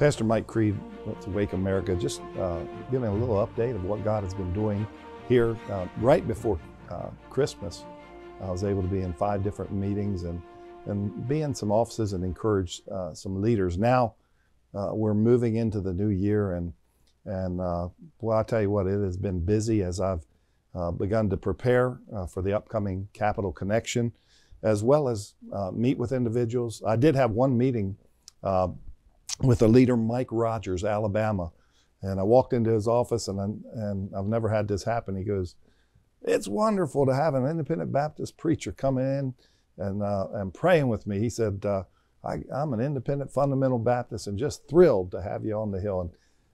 Pastor Mike Creed with Wake America, just giving a little update of what God has been doing here. Right before Christmas, I was able to be in 5 different meetings and be in some offices and encourage some leaders. Now we're moving into the new year, and well, I tell you what, it has been busy as I've begun to prepare for the upcoming Capital Connection, as well as meet with individuals. I did have one meeting with a leader, Mike Rogers, Alabama, and I walked into his office, and I've never had this happen. He goes, "It's wonderful to have an independent Baptist preacher coming in and praying with me." He said, I'm an independent fundamental Baptist and just thrilled to have you on the Hill. And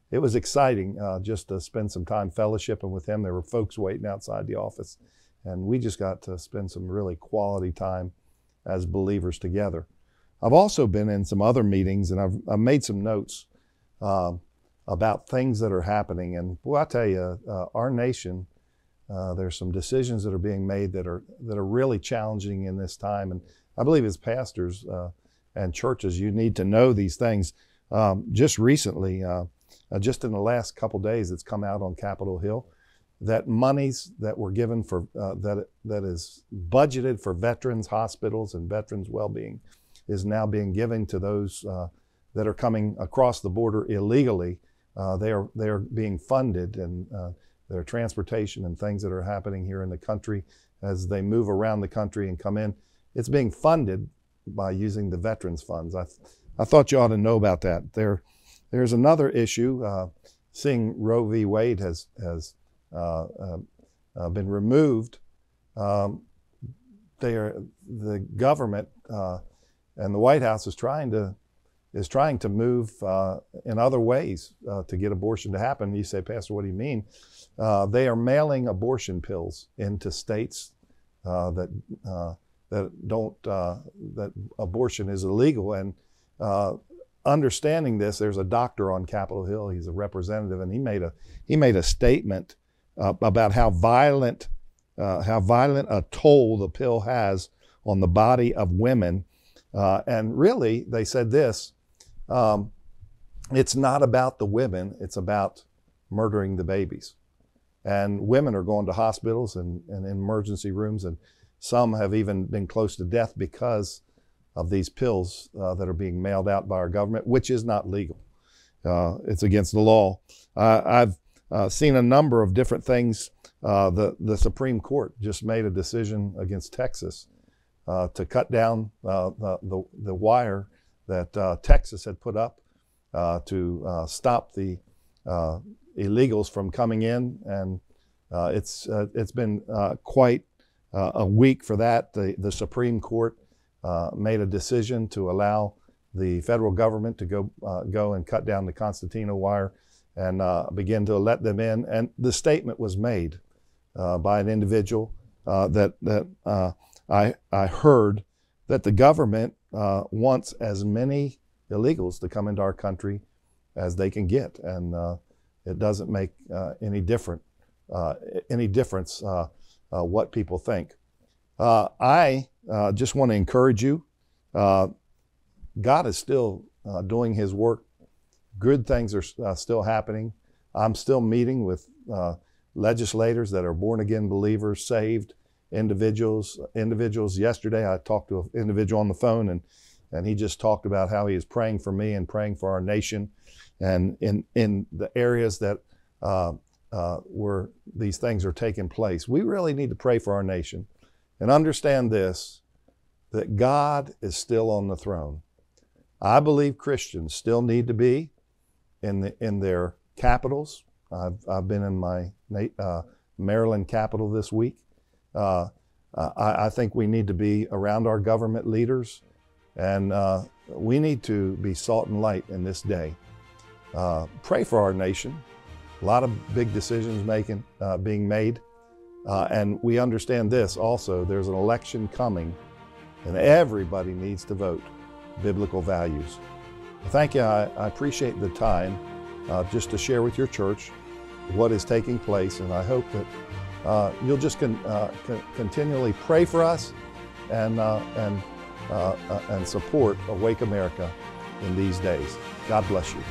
it was exciting just to spend some time fellowshipping with him. There were folks waiting outside the office, and we just got to spend some really quality time as believers together. I've also been in some other meetings, and I've made some notes about things that are happening. And boy, I tell you, our nation, there's some decisions that are being made that are really challenging in this time. And I believe as pastors and churches, you need to know these things. Just recently, just in the last couple days, it's come out on Capitol Hill that monies that were given for that is budgeted for veterans hospitals and veterans well-being is now being given to those that are coming across the border illegally. They are being funded, and their transportation and things that are happening here in the country as they move around the country and come in, it's being funded by using the veterans funds. I thought you ought to know about that. There's another issue. Seeing Roe v. Wade has been removed. The government and the White House is trying to move in other ways to get abortion to happen. You say, "Pastor, what do you mean?" They are mailing abortion pills into states that abortion is illegal. And understanding this, there's a doctor on Capitol Hill. He's a representative, and he made a statement about how violent a toll the pill has on the body of women. And really, they said this, it's not about the women, it's about murdering the babies. And women are going to hospitals and emergency rooms, and some have even been close to death because of these pills that are being mailed out by our government, which is not legal. It's against the law. I've seen a number of different things. The Supreme Court just made a decision against Texas to cut down the wire that Texas had put up to stop the illegals from coming in, and it's been quite a week for that. The Supreme Court made a decision to allow the federal government to go and cut down the Concertina wire and begin to let them in. And the statement was made by an individual that I heard that the government wants as many illegals to come into our country as they can get, and it doesn't make any difference what people think. I just want to encourage you. God is still doing His work. Good things are still happening. I'm still meeting with legislators that are born-again believers, saved individuals. Yesterday, I talked to an individual on the phone, and he just talked about how he is praying for me and praying for our nation, and in the areas that where these things are taking place. We really need to pray for our nation and understand this, that God is still on the throne. I believe Christians still need to be in their capitals. I've been in my Maryland capital this week. I think we need to be around our government leaders, and we need to be salt and light in this day. Pray for our nation. A lot of big decisions being made, and we understand this also. There's an election coming, and everybody needs to vote biblical values. Thank you. I appreciate the time just to share with your church what is taking place, and I hope that you'll just continually pray for us and support Awake America in these days. God bless you.